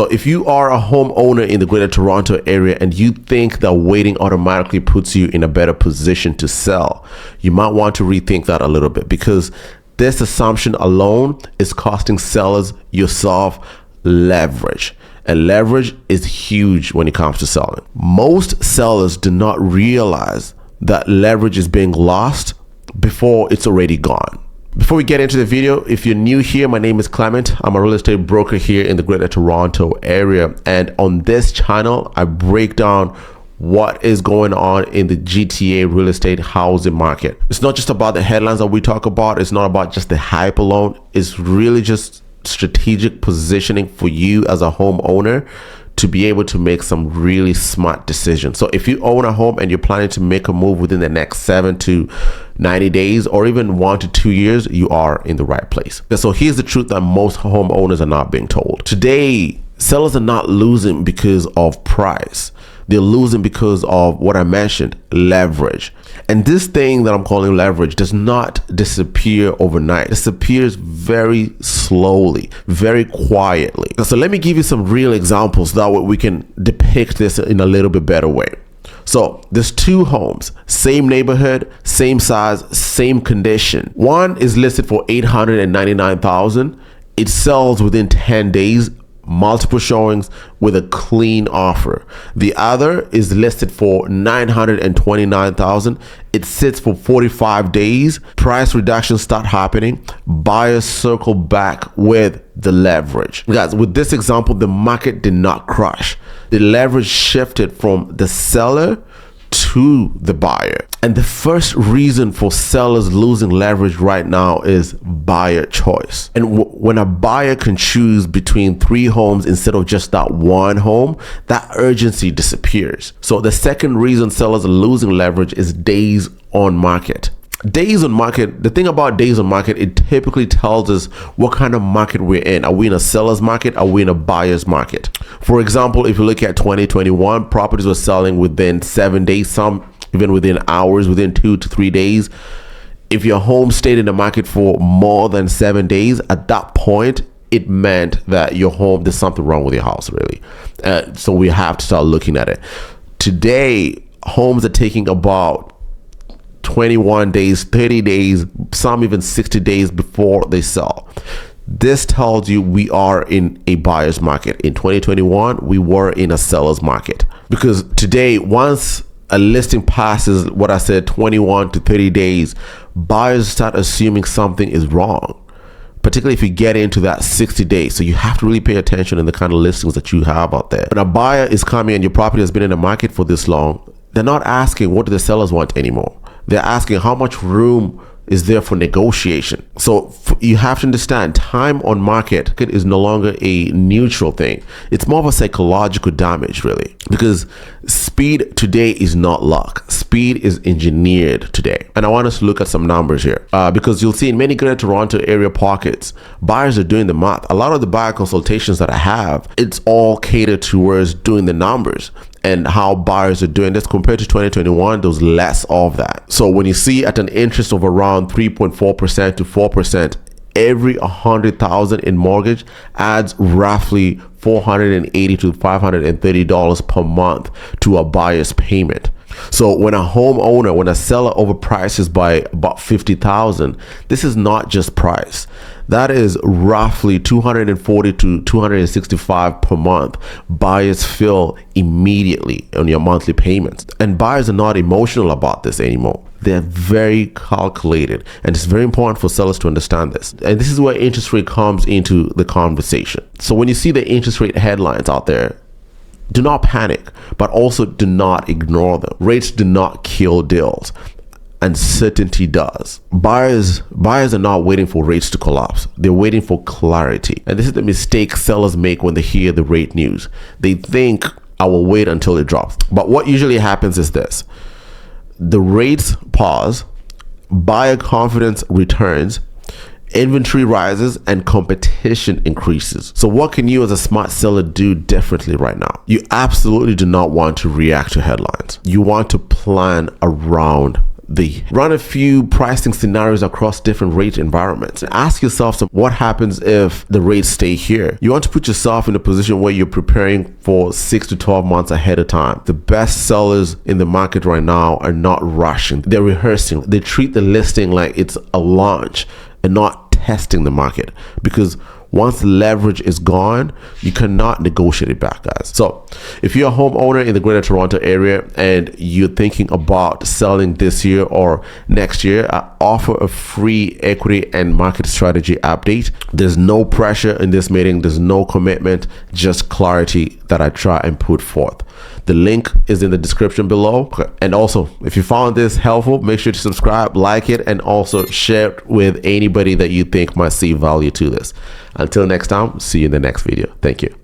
So if you are a homeowner in the Greater Toronto area and you think that waiting automatically puts you in a better position to sell, you might want to rethink that a little bit, because this assumption alone is costing sellers, yourself, leverage. And leverage is huge when it comes to selling. Most sellers do not realize that leverage is being lost before it's already gone. Before we get into the video, if you're new here, my name is Clement. I'm a real estate broker here in the Greater Toronto area. And on this channel, I break down what is going on in the GTA real estate housing market. It's not just about the headlines that we talk about. It's not about just the hype alone. It's really just strategic positioning for you as a homeowner to be able to make some really smart decisions. So if you own a home and you're planning to make a move within the next 7 to 90 days or even 1 to 2 years, you are in the right place. So here's the truth that most homeowners are not being told. Today, sellers are not losing because of price. They're losing because of what I mentioned, leverage. And this thing that I'm calling leverage does not disappear overnight. It disappears very slowly, very quietly. So let me give you some real examples. That way we can depict this in a little bit better way. So there's 2 homes, same neighborhood, same size, same condition. One is listed for $899,000. It sells within 10 days. Multiple showings with a clean offer. The other is listed for $929,000. It sits for 45 days. Price reductions start happening. Buyers circle back with the leverage. Guys, with this example, the market did not crash. The leverage shifted from the seller to the buyer. And the first reason for sellers losing leverage right now is buyer choice. And when a buyer can choose between 3 homes instead of just that one home, that urgency disappears. So the second reason sellers are losing leverage is days on market. Days on market, the thing about days on market, it typically tells us what kind of market we're in. Are we in a seller's market? Are we in a buyer's market? For example, if you look at 2021, properties were selling within 7 days, some even within hours, within 2 to 3 days. If your home stayed in the market for more than 7 days, at that point, it meant that your home, there's something wrong with your house, really. So we have to start looking at it. Today, homes are taking about 21 days, 30 days, some even 60 days before they sell. This tells you we are in a buyer's market. In 2021, we were in a seller's market. Because today, once a listing passes what I said, 21 to 30 days, buyers start assuming something is wrong, particularly if you get into that 60 days. So you have to really pay attention in the kind of listings that you have out there. When a buyer is coming and your property has been in the market for this long, they're not asking what do the sellers want anymore. They're asking how much room is there for negotiation. So you have to understand, time on market is no longer a neutral thing. It's more of a psychological damage, really, because speed today is not luck. Speed is engineered today. And I want us to look at some numbers here, because you'll see in many Greater Toronto area pockets, buyers are doing the math. A lot of the buyer consultations that I have, it's all catered towards doing the numbers and how buyers are doing this. Compared to 2021, there was less of that. So when you see at an interest of around 3.4% to 4%, every 100,000 in mortgage adds roughly $480 to $530 per month to a buyer's payment. So when a homeowner, when a seller overprices by about 50,000, this is not just price. That is roughly 240 to 265 per month. Buyers feel immediately on your monthly payments. And buyers are not emotional about this anymore. They're very calculated. And it's very important for sellers to understand this. And this is where interest rate comes into the conversation. So when you see the interest rate headlines out there, do not panic, but also do not ignore them. Rates do not kill deals. Uncertainty does. Buyers are not waiting for rates to collapse. They're waiting for clarity. And this is the mistake sellers make when they hear the rate news. They think, I will wait until it drops. But what usually happens is this. The rates pause, buyer confidence returns, inventory rises, and competition increases. So what can you as a smart seller do differently right now? You absolutely do not want to react to headlines. You want to plan around run a few pricing scenarios across different rate environments. Ask yourself what happens if the rates stay here. You want to put yourself in a position where you're preparing for 6 to 12 months ahead of time. The best sellers in the market right now are not rushing. They're rehearsing. They treat the listing like it's a launch and not testing the market, because once leverage is gone, you cannot negotiate it back, guys. So if you're a homeowner in the Greater Toronto area and you're thinking about selling this year or next year, I offer a free equity and market strategy update. There's no pressure in this meeting. There's no commitment, just clarity that I try and put forth. The link is in the description below. Okay. And also, if you found this helpful, make sure to subscribe, like it, and also share it with anybody that you think might see value to this. Until next time, see you in the next video. Thank you.